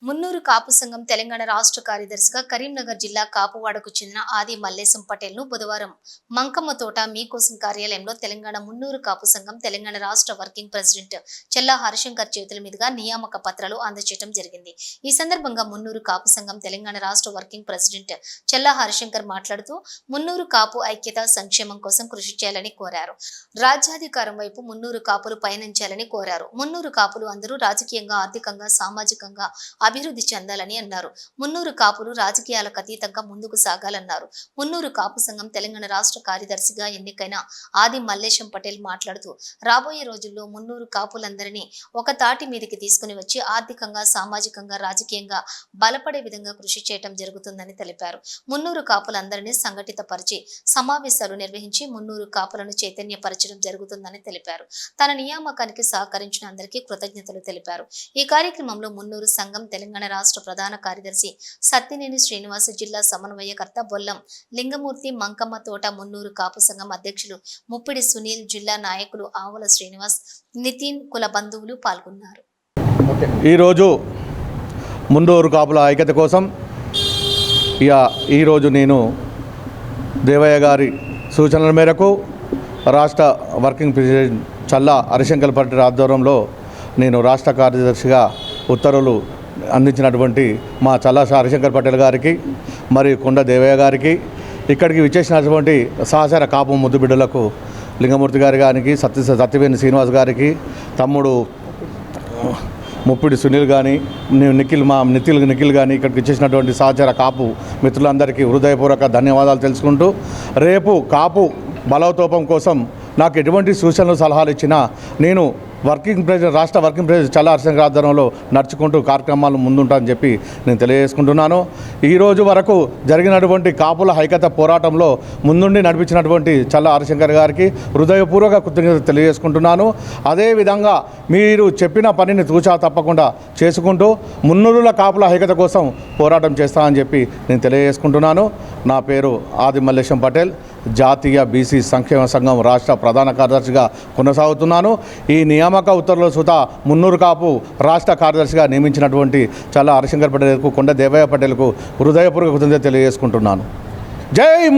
మున్నూరు కాపు సంఘం తెలంగాణ రాష్ట్ర కార్యదర్శిగా కరీంనగర్ జిల్లా కాపువాడకు చెందిన ఆది మల్లేశం పటేల్ ను బుధవారం మంకమ్మ తోట మీకోసం కార్యాలయంలో తెలంగాణ మున్నూరు కాపు సంఘం తెలంగాణ రాష్ట్ర వర్కింగ్ ప్రెసిడెంట్ చెల్లా హరిశంకర్ చేతుల మీదుగా నియామక పత్రాలు అందజేయడం జరిగింది. ఈ సందర్భంగా మున్నూరు కాపు సంఘం తెలంగాణ రాష్ట్ర వర్కింగ్ ప్రెసిడెంట్ చెల్లా హరిశంకర్ మాట్లాడుతూ మున్నూరు కాపు ఐక్యత సంక్షేమం కోసం కృషి చేయాలని కోరారు. రాజ్యాధికారం వైపు మున్నూరు కాపులు పయనించాలని కోరారు. మున్నూరు కాపులు అందరూ రాజకీయంగా, ఆర్థికంగా, సామాజికంగా అభివృద్ధి చెందాలని అన్నారు. మున్నూరు కాపులు రాజకీయాలకు అతీతంగా ముందుకు సాగాలన్నారు. మున్నూరు కాపు సంఘం తెలంగాణ రాష్ట్ర కార్యదర్శిగా ఎన్నికైన ఆది మల్లేశం పటేల్ మాట్లాడుతూ రాబోయే రోజుల్లో మున్నూరు కాపులందరినీ ఒక తాటి మీదకి తీసుకుని వచ్చి ఆర్థికంగా, సామాజికంగా, రాజకీయంగా బలపడే విధంగా కృషి చేయడం జరుగుతుందని తెలిపారు. మున్నూరు కాపులందరినీ సంఘటితపరిచి సమావేశాలు నిర్వహించి మున్నూరు కాపులను చైతన్యపరచడం జరుగుతుందని తెలిపారు. తన నియామకానికి సహకరించిన అందరికీ కృతజ్ఞతలు తెలిపారు. ఈ కార్యక్రమంలో మున్నూరు సంఘం తెలంగాణ రాష్ట్ర ప్రధాన కార్యదర్శి సత్తినేని శ్రీనివాస్, జిల్లా సమన్వయకర్త బొల్లం లింగమూర్తి, మంకమ్మ తోట మున్నూరు కాపు సంఘం అధ్యక్షులు ముప్పిడి సునీల్, జిల్లా నాయకులు ఆవుల శ్రీనివాస్, నితిన్, కుల బంధువులు పాల్గొన్నారు. ఈరోజు మున్నూరు కాపుల ఐక్యత కోసం ఈరోజు నేను దేవయ్య గారి సూచనల మేరకు రాష్ట్ర వర్కింగ్ ప్రెసిడెంట్ చల్లా హరిశంకర్ పటేల్ ఆధ్వర్యంలో నేను రాష్ట్ర కార్యదర్శిగా ఉత్తర్వులు అందించినటువంటి మా చల్లా హరిశంకర్ పటేల్ గారికి మరియు కొండ దేవయ్య గారికి, ఇక్కడికి విచ్చేసినటువంటి సహచర కాపు ముద్దు బిడ్డలకు లింగమూర్తి గారి గారికి, సత్యవేణి శ్రీనివాస్ గారికి, తమ్ముడు ముప్పిడి సునీల్ కానీ, నిఖిల్ కానీ, ఇక్కడికి వచ్చేసినటువంటి సహచర కాపు మిత్రులందరికీ హృదయపూర్వక ధన్యవాదాలు తెలుసుకుంటూ, రేపు కాపు బలోపేతం కోసం నాకు ఎటువంటి సూచనలు సలహాలు ఇచ్చినా నేను రాష్ట్ర వర్కింగ్ ప్రెసిడెంట్ చల్లా హరిశంకర్ ఆధ్వర్యంలో నడుచుకుంటూ కార్యక్రమాలు ముందుంటానని చెప్పి నేను తెలియజేసుకుంటున్నాను. ఈరోజు వరకు జరిగినటువంటి కాపుల ఐక్యత పోరాటంలో ముందుండి నడిపించినటువంటి చల్లా హరిశంకర్ గారికి హృదయపూర్వక కృతజ్ఞతలు తెలియజేసుకుంటున్నాను. అదేవిధంగా మీరు చెప్పిన పనిని తూచా తప్పకుండా చేసుకుంటూ మున్నూరుల కాపుల ఐక్యత కోసం పోరాటం చేస్తానని చెప్పి నేను తెలియజేసుకుంటున్నాను. నా పేరు ఆది మల్లేశం పటేల్, జాతీయ బీసీ సంక్షేమ సంఘం రాష్ట్ర ప్రధాన కార్యదర్శిగా కొనసాగుతున్నాను. ఈ నియామక ఉత్తర్వుల సుత మున్నూరు కాపు రాష్ట్ర కార్యదర్శిగా నియమించినటువంటి చల్లా హరిశంకర్ పటేల్కు, కొండ దేవయ్య పటేల్కు హృదయపూర్వక కృతజ్ఞతలు తెలియజేసుకుంటున్నాను. జై